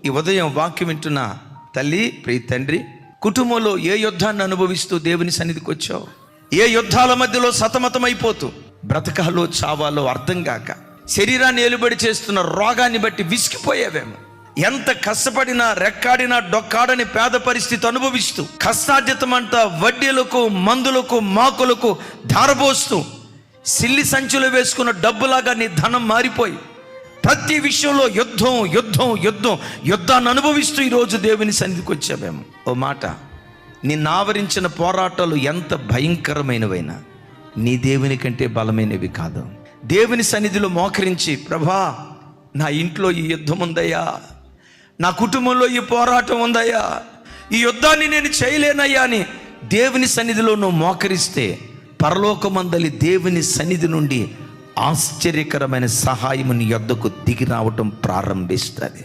ఈ ఉదయం వాక్యం వింటున్న తల్లి, ప్రియ తండ్రి, కుటుంబంలో ఏ యుద్ధాన్ని అనుభవిస్తూ దేవుని సన్నిధికి వచ్చావు? ఏ యుద్ధాల మధ్యలో సతమతమైపోతూ బ్రతకాలో చావాలో అర్థం కాక శరీరాన్ని ఏలుబడి చేస్తున్న రోగాన్ని బట్టి విసిగిపోయేవేమో. ఎంత కష్టపడినా రెక్కాడినా డొక్కాడని పేద పరిస్థితి అనుభవిస్తూ కష్టార్జితమంతా వడ్డీలకు, మందులకు, మాకులకు ధారపోస్తూ సిల్లి సంచులు వేసుకున్న డబ్బులాగా నీ ధనం మారిపోయి ప్రతి విషయంలో యుద్ధం యుద్ధం యుద్ధం యుద్ధాన్ని అనుభవిస్తూ ఈరోజు దేవుని సన్నిధికి వచ్చావేమో. ఓ మాట, నిన్ను ఆవరించిన పోరాటాలు ఎంత భయంకరమైనవైనా నీ దేవుని కంటే బలమైనవి కాదు. దేవుని సన్నిధిలో మోకరించి, ప్రభా నా ఇంట్లో ఈ యుద్ధం ఉందయ్యా, నా కుటుంబంలో ఈ పోరాటం ఉందయ్యా, ఈ యుద్ధాన్ని నేను చేయలేనయ్యా అని దేవుని సన్నిధిలో నువ్వు మోకరిస్తే పరలోకమందలి దేవుని సన్నిధి నుండి ఆశ్చర్యకరమైన సహాయం నీ యొద్దకు దిగి రావటం ప్రారంభిస్తుంది.